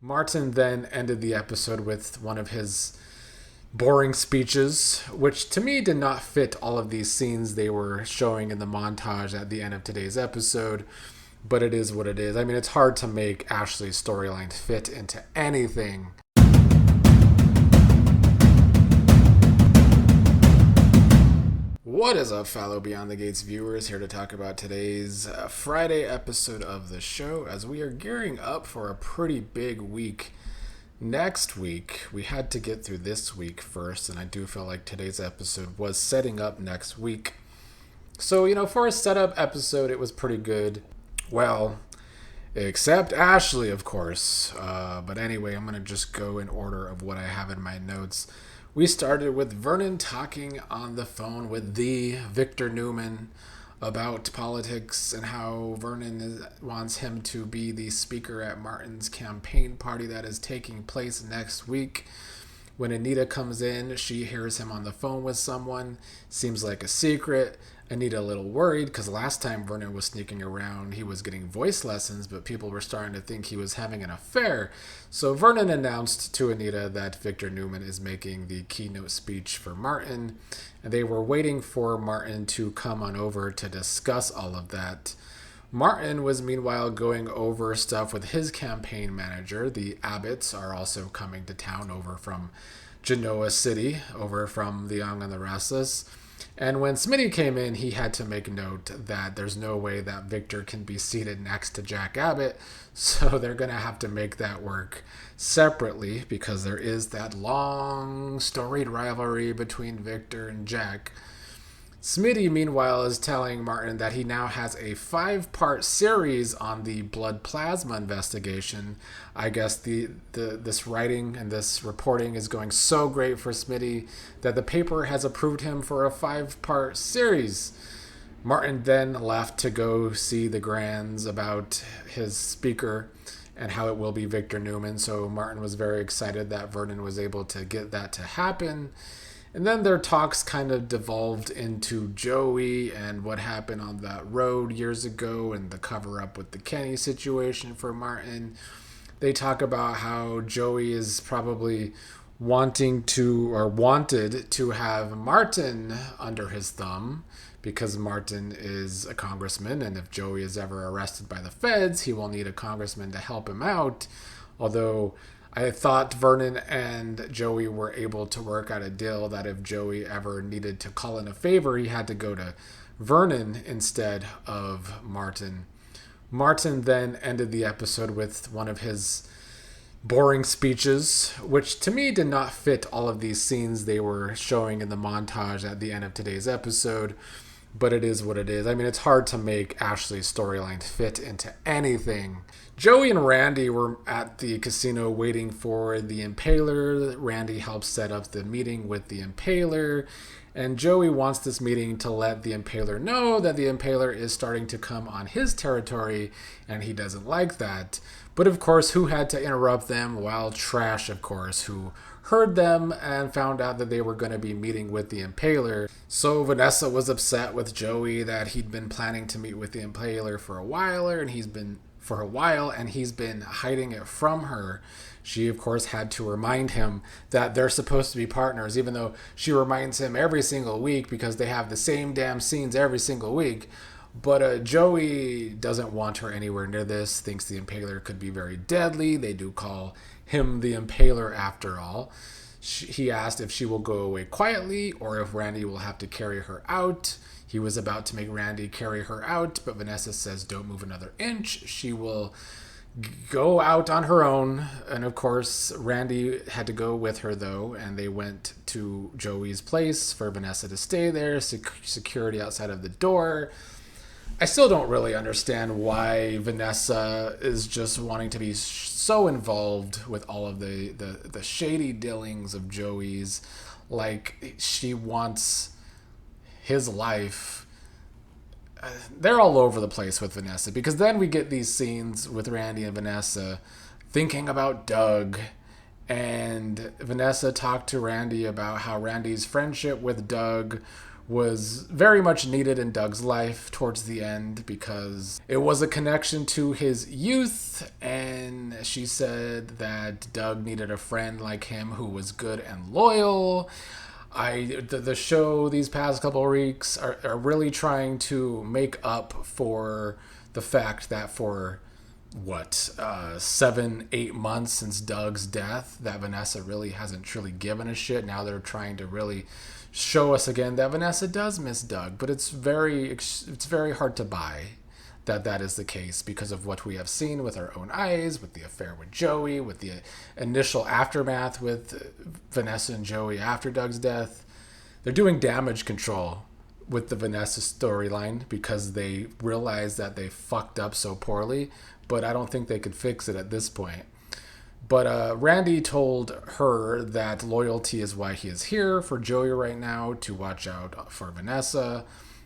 Martin then ended the episode with one of his boring speeches, which to me did not fit all of these scenes they were showing in the montage at the end of today's episode. But it is what it is. I mean, it's hard to make Ashley's storyline fit into anything. What is up, fellow Beyond the Gates viewers? Here to talk about today's Friday episode of the show, as we are gearing up for a pretty big week next week. We had to get through this week first, and I do feel like today's episode was setting up next week. So, for a setup episode, it was pretty good. Well, except Ashley, of course. But anyway, I'm going to just go in order of what I have in my notes. We started with Vernon talking on the phone with the Victor Newman about politics and how Vernon wants him to be the speaker at Martin's campaign party that is taking place next week. When Anita comes in, she hears him on the phone with someone. Seems like a secret. Anita a little worried because last time Vernon was sneaking around, he was getting voice lessons, but people were starting to think he was having an affair. So Vernon announced to Anita that Victor Newman is making the keynote speech for Martin, and they were waiting for Martin to come on over to discuss all of that. Martin was meanwhile going over stuff with his campaign manager. The Abbotts are also coming to town over from Genoa City, over from the Young and the Restless. And when Smitty came in, he had to make note that there's no way that Victor can be seated next to Jack Abbott, so they're going to have to make that work separately because there is that long, storied rivalry between Victor and Jack. Smitty, meanwhile, is telling Martin that he now has a 5-part series on the blood plasma investigation. I guess this writing and this reporting is going so great for Smitty that the paper has approved him for a 5-part series. Martin then left to go see the Grands about his speaker and how it will be Victor Newman. So Martin was very excited that Vernon was able to get that to happen. And then their talks kind of devolved into Joey and what happened on that road years ago and the cover-up with the Kenny situation for Martin. They talk about how Joey is probably wanted to have Martin under his thumb because Martin is a congressman, and if Joey is ever arrested by the feds, he will need a congressman to help him out. Although I thought Vernon and Joey were able to work out a deal that if Joey ever needed to call in a favor, he had to go to Vernon instead of Martin. Martin then ended the episode with one of his boring speeches, which to me did not fit all of these scenes they were showing in the montage at the end of today's episode. But it is what it is. I mean, it's hard to make Ashley's storyline fit into anything. Joey and Randy were at the casino waiting for the Impaler. Randy helps set up the meeting with the Impaler. And Joey wants this meeting to let the Impaler know that the Impaler is starting to come on his territory, and he doesn't like that. But of course, who had to interrupt them? Well, Trash, of course, who heard them and found out that they were going to be meeting with the Impaler. So Vanessa was upset with Joey that he'd been planning to meet with the Impaler for a while, and he's been hiding it from her. She, of course, had to remind him that they're supposed to be partners, even though she reminds him every single week because they have the same damn scenes every single week. But Joey doesn't want her anywhere near this, thinks the Impaler could be very deadly. They do call him the Impaler after all. He asked if she will go away quietly or if Randy will have to carry her out. He was about to make Randy carry her out, but Vanessa says don't move another inch. She will go out on her own. And of course, Randy had to go with her though, and they went to Joey's place for Vanessa to stay there, security outside of the door. I still don't really understand why Vanessa is just wanting to be so involved with all of the shady dealings of Joey's. Like, she wants his life. They're all over the place with Vanessa, because then we get these scenes with Randy and Vanessa thinking about Doug, and Vanessa talked to Randy about how Randy's friendship with Doug was very much needed in Doug's life towards the end because it was a connection to his youth, and she said that Doug needed a friend like him who was good and loyal. The show these past couple of weeks are really trying to make up for the fact that for 7-8 months since Doug's death, that Vanessa really hasn't truly given a shit. Now they're trying to really show us again that Vanessa does miss Doug, but it's very hard to buy that that is the case because of what we have seen with our own eyes, with the affair with Joey, with the initial aftermath with Vanessa and Joey after Doug's death. They're doing damage control with the Vanessa storyline because they realize that they fucked up so poorly, but I don't think they could fix it at this point. But Randy told her that loyalty is why he is here for Joey right now, to watch out for Vanessa.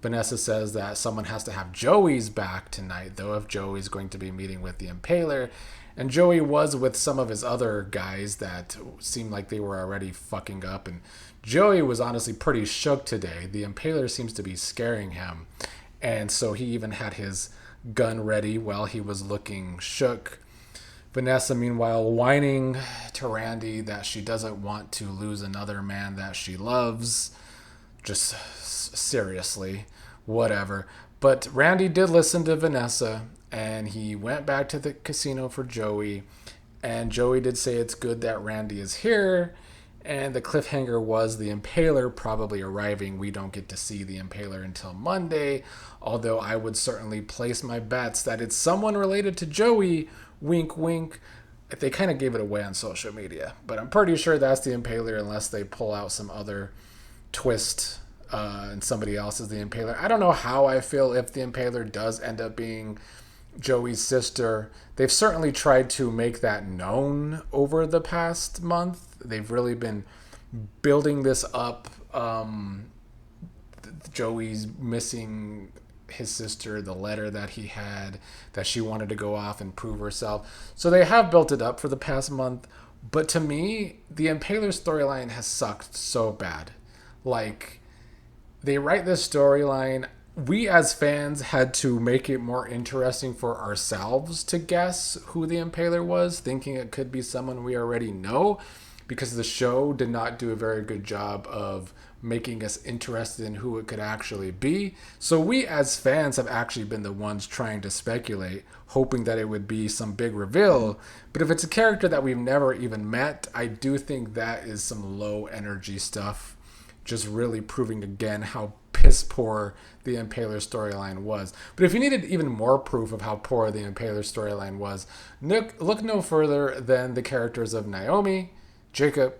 Vanessa says that someone has to have Joey's back tonight, though, if Joey's going to be meeting with the Impaler. And Joey was with some of his other guys that seemed like they were already fucking up. And Joey was honestly pretty shook today. The Impaler seems to be scaring him. And so he even had his gun ready while he was looking shook. Vanessa, meanwhile, whining to Randy that she doesn't want to lose another man that she loves. Just seriously, whatever. But Randy did listen to Vanessa, and he went back to the casino for Joey. And Joey did say it's good that Randy is here. And the cliffhanger was the Impaler probably arriving. We don't get to see the Impaler until Monday, although I would certainly place my bets that it's someone related to Joey. Wink, wink. They kind of gave it away on social media, but I'm pretty sure that's the Impaler unless they pull out some other twist and somebody else is the Impaler. I don't know how I feel if the Impaler does end up being Joey's sister. They've certainly tried to make that known over the past month. They've really been building this up. Joey's missing his sister, the letter that he had, that she wanted to go off and prove herself. So they have built it up for the past month. But to me, the Impaler storyline has sucked so bad. Like, they write this storyline. We as fans had to make it more interesting for ourselves to guess who the Impaler was, thinking it could be someone we already know, because the show did not do a very good job of making us interested in who it could actually be. So we as fans have actually been the ones trying to speculate, hoping that it would be some big reveal. But if it's a character that we've never even met, I do think that is some low energy stuff, just really proving again how piss poor the Impaler storyline was. But if you needed even more proof of how poor the Impaler storyline was, look no further than the characters of Naomi, Jacob,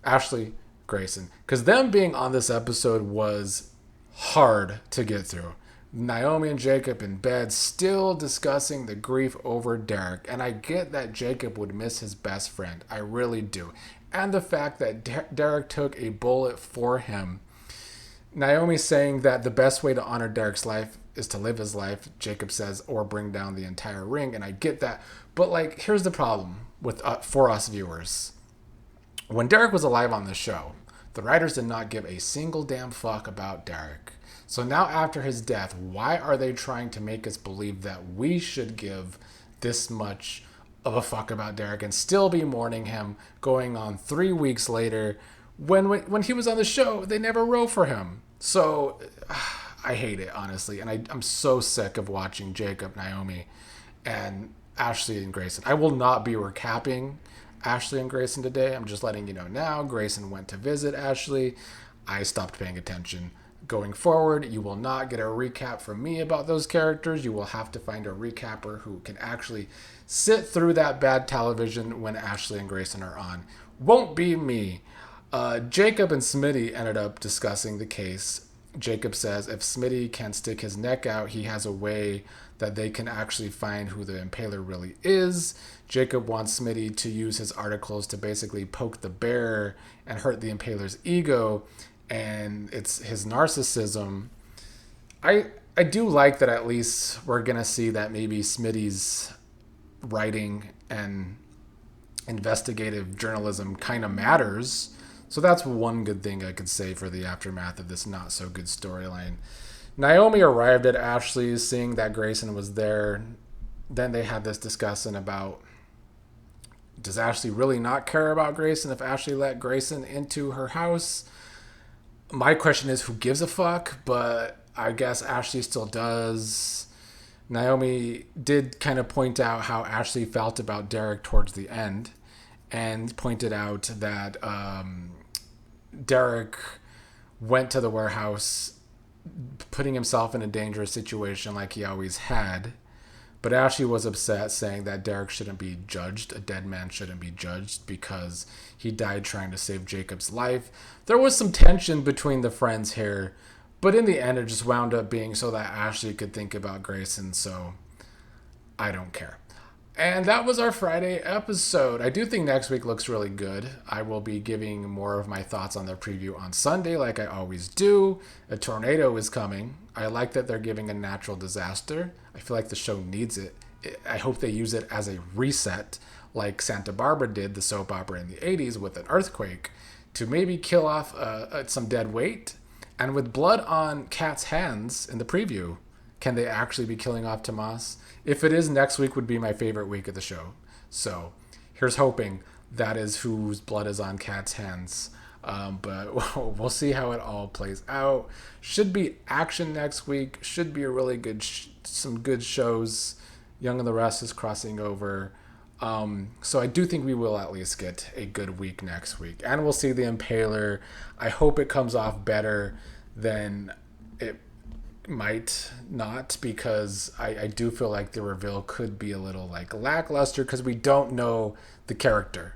Ashley, Grayson, because them being on this episode was hard to get through. Naomi and Jacob in bed still discussing the grief over Derek, and I get that Jacob would miss his best friend. I really do. And the fact that Derek took a bullet for him. Naomi saying that the best way to honor Derek's life is to live his life, Jacob says, or bring down the entire ring, and I get that. But like, here's the problem with for us viewers. When Derek was alive on the show, the writers did not give a single damn fuck about Derek. So now after his death, why are they trying to make us believe that we should give this much of a fuck about Derek and still be mourning him going on 3 weeks later when he was on the show? They never wrote for him. So I hate it, honestly. And I'm so sick of watching Jacob, Naomi, and Ashley and Grayson. I will not be recapping Ashley and Grayson today. I'm just letting you know now. Grayson went to visit Ashley. I stopped paying attention. Going forward, you will not get a recap from me about those characters. You will have to find a recapper who can actually sit through that bad television when Ashley and Grayson are on. Won't be me. Jacob and Smitty ended up discussing the case. Jacob says if Smitty can stick his neck out, he has a way that they can actually find who the Impaler really is. Jacob wants Smitty to use his articles to basically poke the bear and hurt the Impaler's ego, and it's his narcissism. I do like that at least we're going to see that maybe Smitty's writing and investigative journalism kind of matters So that's one good thing I could say for the aftermath of this not so good storyline. Naomi arrived at Ashley's, seeing that Grayson was there. Then they had this discussion about, does Ashley really not care about Grayson if Ashley let Grayson into her house? My question is, who gives a fuck? But I guess Ashley still does. Naomi did kind of point out how Ashley felt about Derek towards the end, and pointed out that Derek went to the warehouse putting himself in a dangerous situation like he always had. But Ashley was upset, saying that Derek shouldn't be judged. A dead man shouldn't be judged because he died trying to save Jacob's life. There was some tension between the friends here, but in the end, it just wound up being so that Ashley could think about Grayson, so I don't care. And that was our Friday episode. I do think next week looks really good. I will be giving more of my thoughts on the preview on Sunday, like I always do. A tornado is coming. I like that they're giving a natural disaster. I feel like the show needs it. I hope they use it as a reset, like Santa Barbara did, the soap opera in the 80s, with an earthquake, to maybe kill off some dead weight. And with blood on Kat's hands in the preview, can they actually be killing off Tomas? If it is, next week would be my favorite week of the show. So here's hoping that is whose blood is on Kat's hands. But we'll see how it all plays out. Should be action next week. Should be a really good, some good shows. Young and the Rest is crossing over. So I do think we will at least get a good week next week. And we'll see the Impaler. I hope it comes off better than it might not, because I do feel like the reveal could be a little like lackluster because we don't know the character.